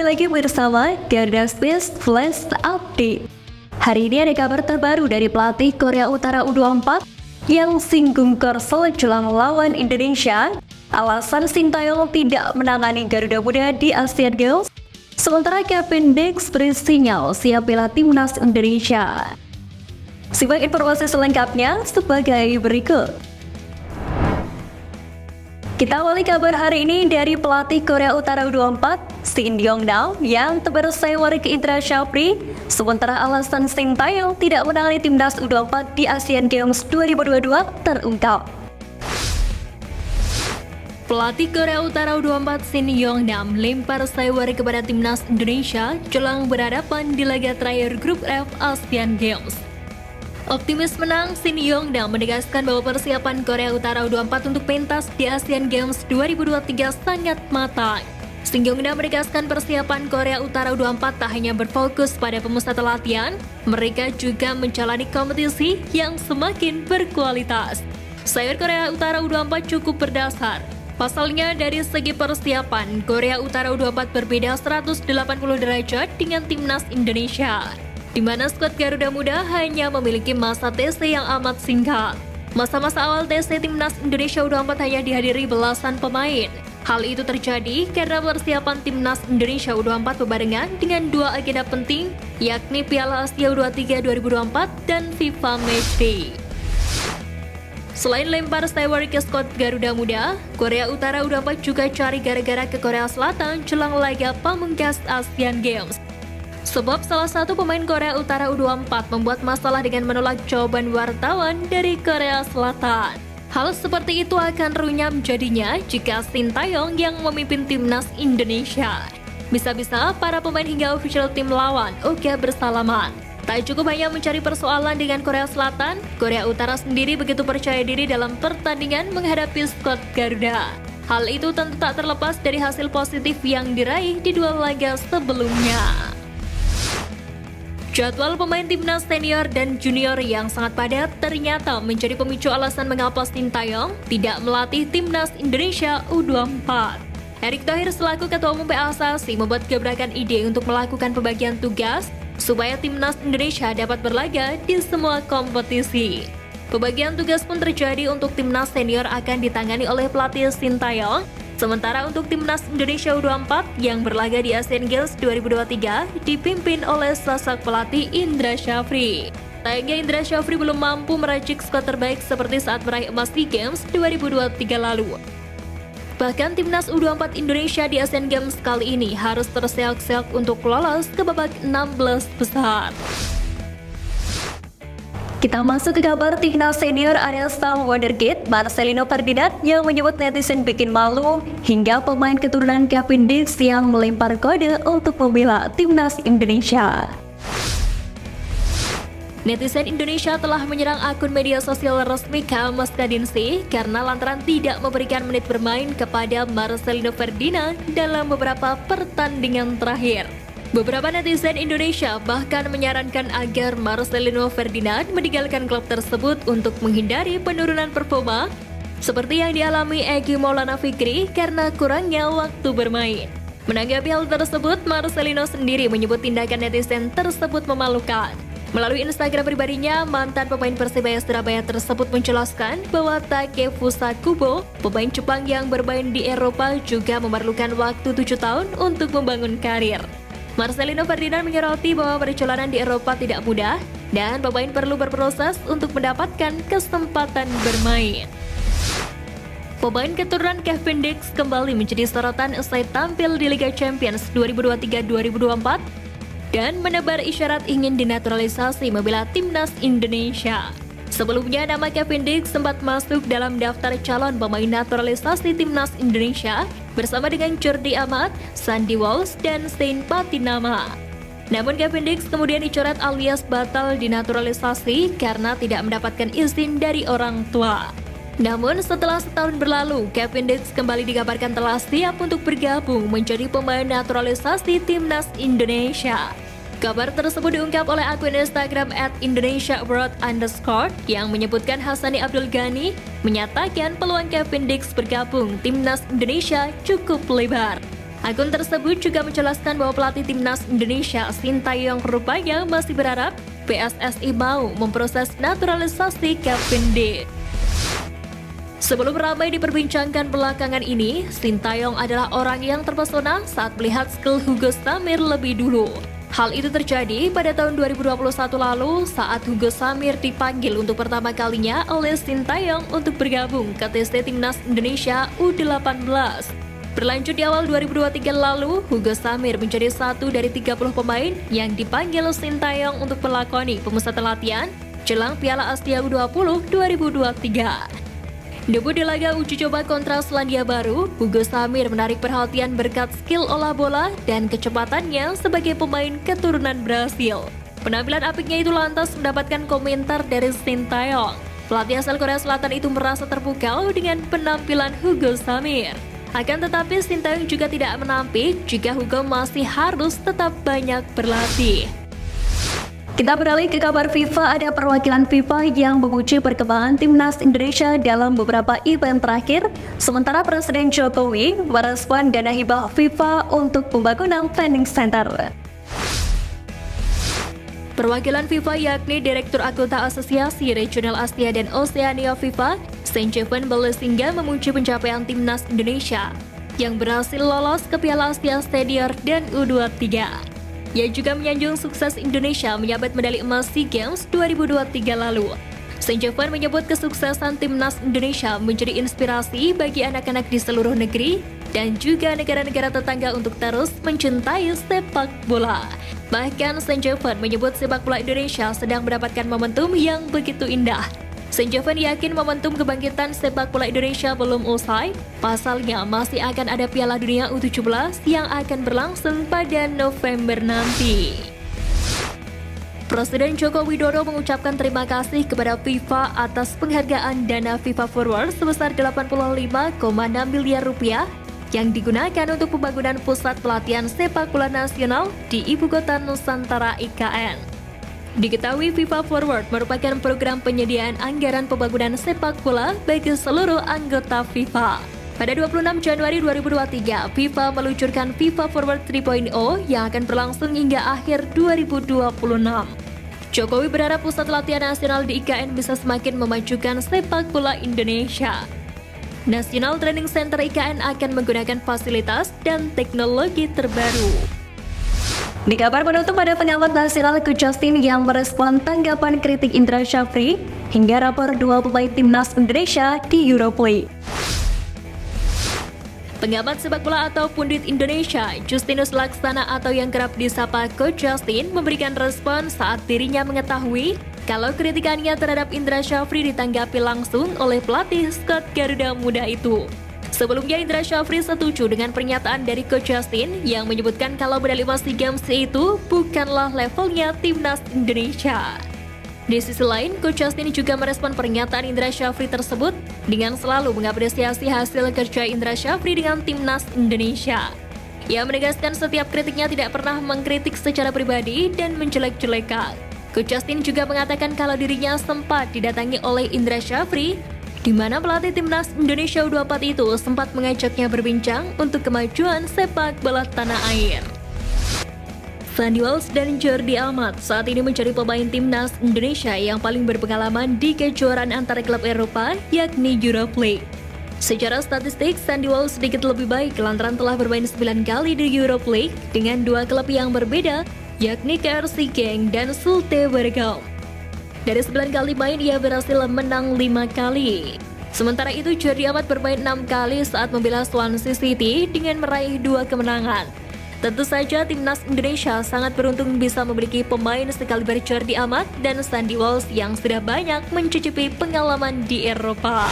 lagi bersama Garuda Space Flash Update. Hari ini ada kabar terbaru dari pelatih Korea Utara U24 yang singgung Korsel jelang lawan Indonesia. Alasan Sintayong tidak menangani Garuda Muda di Asian Games, sementara Kevin Dix beri sinyal siap bela timnas Indonesia. Simak informasi selengkapnya sebagai berikut. Kita awali kabar hari ini dari pelatih Korea Utara U24, Shin Yong-nam yang bersewari ke Indra Syafri, sementara alasan Sintayong tidak menangani timnas U24 di Asian Games 2022 terungkap. Pelatih Korea Utara U24 Shin Yong-nam lempar sewari kepada timnas Indonesia jelang berhadapan di laga terakhir Grup F Asian Games. Optimis menang, Shin Yong-nam menegaskan bahwa persiapan Korea Utara U24 untuk pentas di Asian Games 2023 sangat matang. Shin Yong-nam menegaskan persiapan Korea Utara U24 tak hanya berfokus pada pemusatan latihan, mereka juga menjalani kompetisi yang semakin berkualitas. Sayur Korea Utara U24 cukup berdasar. Pasalnya dari segi persiapan, Korea Utara U24 berbeda 180 derajat dengan timnas Indonesia, di mana skuad Garuda Muda hanya memiliki masa TC yang amat singkat. Masa-masa awal TC timnas Indonesia U24 hanya dihadiri belasan pemain. Hal itu terjadi karena persiapan timnas Indonesia U24 berbarengan dengan dua agenda penting, yakni Piala Asia U23 2024 dan FIFA Matchday. Selain lempar sewari ke skuad Garuda Muda, Korea Utara U24 juga cari gara-gara ke Korea Selatan jelang laga pamungkas Asian Games. Sebab salah satu pemain Korea Utara U24 membuat masalah dengan menolak jawaban wartawan dari Korea Selatan. Hal seperti itu akan runyam jadinya jika Sintayong yang memimpin timnas Indonesia. Bisa-bisa para pemain hingga official tim lawan oke bersalaman. Tak cukup hanya mencari persoalan dengan Korea Selatan, Korea Utara sendiri begitu percaya diri dalam pertandingan menghadapi skuad Garuda. Hal itu tentu tak terlepas dari hasil positif yang diraih di dua laga sebelumnya. Jadwal pemain timnas senior dan junior yang sangat padat ternyata menjadi pemicu alasan mengapa Sintayong tidak melatih timnas Indonesia U24. Erick Thohir selaku Ketua Umum PSSI membuat gebrakan ide untuk melakukan pembagian tugas supaya timnas Indonesia dapat berlaga di semua kompetisi. Pembagian tugas pun terjadi untuk timnas senior akan ditangani oleh pelatih Sintayong, sementara untuk timnas Indonesia U24 yang berlaga di Asian Games 2023 dipimpin oleh sosok pelatih Indra Syafri. Sayangnya Indra Syafri belum mampu meracik skuad terbaik seperti saat meraih emas di Games 2023 lalu. Bahkan timnas U24 Indonesia di Asian Games kali ini harus terseok-seok untuk lolos ke babak 16 besar. Kita masuk ke kabar timnas senior area star wonderkid Marcelino Ferdinand yang menyebut netizen bikin malu hingga pemain keturunan Kevin Dix yang melempar kode untuk membela timnas Indonesia. Netizen Indonesia telah menyerang akun media sosial resmi KM Muscadinsi karena lantaran tidak memberikan menit bermain kepada Marcelino Ferdinand dalam beberapa pertandingan terakhir. Beberapa netizen Indonesia bahkan menyarankan agar Marcelino Ferdinand meninggalkan klub tersebut untuk menghindari penurunan performa seperti yang dialami Egy Maulana Fikri karena kurangnya waktu bermain. Menanggapi hal tersebut, Marcelino sendiri menyebut tindakan netizen tersebut memalukan. Melalui Instagram pribadinya, mantan pemain Persebaya Surabaya tersebut menjelaskan bahwa Takefusa Kubo, pemain Jepang yang bermain di Eropa, juga memerlukan waktu 7 tahun untuk membangun karir. Marcelino Ferdinand menyoroti bahwa perjalanan di Eropa tidak mudah dan pemain perlu berproses untuk mendapatkan kesempatan bermain. Pemain keturunan Kevin Dix kembali menjadi sorotan usai tampil di Liga Champions 2023-2024 dan menebar isyarat ingin dinaturalisasi membela timnas Indonesia. Sebelumnya, nama Kevin Dix sempat masuk dalam daftar calon pemain naturalisasi timnas Indonesia bersama dengan Jordi Amat, Sandy Walsh, dan Stein Patinama. Namun Kevin Dix kemudian dicoret alias batal dinaturalisasi karena tidak mendapatkan izin dari orang tua. Namun setelah setahun berlalu, Kevin Dix kembali dikabarkan telah siap untuk bergabung menjadi pemain naturalisasi timnas Indonesia. Kabar tersebut diungkap oleh akun Instagram @IndonesiaAbroad_ yang menyebutkan Hassani Abdul Ghani menyatakan peluang Kevin Dix bergabung timnas Indonesia cukup lebar. Akun tersebut juga menjelaskan bahwa pelatih timnas Indonesia Sintayong rupanya masih berharap PSSI mau memproses naturalisasi Kevin D. Sebelum ramai diperbincangkan belakangan ini, Sintayong adalah orang yang terpesona saat melihat skill Hugo Samir lebih dulu. Hal itu terjadi pada tahun 2021 lalu saat Hugo Samir dipanggil untuk pertama kalinya oleh Sintayong untuk bergabung ke TC Timnas Indonesia U18. Berlanjut di awal 2023 lalu, Hugo Samir menjadi satu dari 30 pemain yang dipanggil Sintayong untuk melakoni pemusatan latihan jelang Piala Asia U20 2023. Debut di laga uji coba kontra Selandia Baru, Hugo Samir menarik perhatian berkat skill olah bola dan kecepatannya sebagai pemain keturunan Brasil. Penampilan apiknya itu lantas mendapatkan komentar dari Sintayong. Pelatih asal Korea Selatan itu merasa terpukau dengan penampilan Hugo Samir. Akan tetapi Sintayong juga tidak menampik jika Hugo masih harus tetap banyak berlatih. Kita beralih ke kabar FIFA. Ada perwakilan FIFA yang memuji perkembangan timnas Indonesia dalam beberapa event terakhir, sementara Presiden Jokowi merespon dana hibah FIFA untuk pembangunan training center. Perwakilan FIFA yakni Direktur Akuntan Asosiasi Regional Asia dan Oseania FIFA, Sanjeevan Belasingam memuji pencapaian timnas Indonesia yang berhasil lolos ke Piala Asia Senior dan U23. Ia juga menyanjung sukses Indonesia menyabet medali emas SEA Games 2023 lalu. Sanjeevan menyebut kesuksesan timnas Indonesia menjadi inspirasi bagi anak-anak di seluruh negeri dan juga negara-negara tetangga untuk terus mencintai sepak bola. Bahkan Sanjeevan menyebut sepak bola Indonesia sedang mendapatkan momentum yang begitu indah. Sanjeevan yakin momentum kebangkitan sepak bola Indonesia belum usai, pasalnya masih akan ada Piala Dunia U17 yang akan berlangsung pada November nanti. Presiden Joko Widodo mengucapkan terima kasih kepada FIFA atas penghargaan dana FIFA Forward sebesar 85,6 miliar rupiah yang digunakan untuk pembangunan pusat pelatihan sepak bola nasional di Ibu Kota Nusantara IKN. Diketahui FIFA Forward merupakan program penyediaan anggaran pembangunan sepak bola bagi seluruh anggota FIFA. Pada 26 Januari 2023, FIFA meluncurkan FIFA Forward 3.0 yang akan berlangsung hingga akhir 2026. Jokowi berharap pusat latihan nasional di IKN bisa semakin memajukan sepak bola Indonesia. National Training Center IKN akan menggunakan fasilitas dan teknologi terbaru. Di kabar penutup, ada pengamat nasional Coach Justin yang merespon tanggapan kritik Indra Syafri hingga rapor dua pemain timnas Indonesia di Europa League. Pengamat sepak bola atau pundit Indonesia, Justinus Laksana atau yang kerap disapa Coach Justin memberikan respon saat dirinya mengetahui kalau kritikannya terhadap Indra Syafri ditanggapi langsung oleh pelatih skuad Garuda Muda itu. Sebelumnya Indra Syafri setuju dengan pernyataan dari Coach Justin yang menyebutkan kalau medali emas SEA Games itu bukanlah levelnya timnas Indonesia. Di sisi lain, Coach Justin juga merespon pernyataan Indra Syafri tersebut dengan selalu mengapresiasi hasil kerja Indra Syafri dengan timnas Indonesia. Ia menegaskan setiap kritiknya tidak pernah mengkritik secara pribadi dan menjelek-jelekan. Coach Justin juga mengatakan kalau dirinya sempat didatangi oleh Indra Syafri, di mana pelatih timnas Indonesia U24 itu sempat mengajaknya berbincang untuk kemajuan sepak bola tanah air. Sandy Walsh dan Jordi Amat saat ini menjadi pemain timnas Indonesia yang paling berpengalaman di kejuaraan antar klub Eropa, yakni Europa League. Secara statistik, Sandy Walsh sedikit lebih baik lantaran telah bermain 9 kali di Europa League dengan dua klub yang berbeda, yakni KRC Genk dan Zulte Waregem. Dari 9 kali main, ia berhasil menang 5 kali. Sementara itu, Jordi Amat bermain 6 kali saat membela Swansea City dengan meraih 2 kemenangan. Tentu saja, timnas Indonesia sangat beruntung bisa memiliki pemain sekaliber Jordi Amat dan Sandy Walsh yang sudah banyak mencicipi pengalaman di Eropa.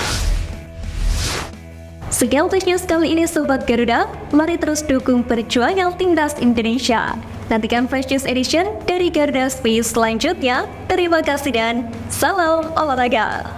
Sekian Flash News kali ini Sobat Garuda, mari terus dukung perjuangan timnas Indonesia. Nantikan Flash News Edition dari Garuda Space selanjutnya. Terima kasih dan salam olahraga.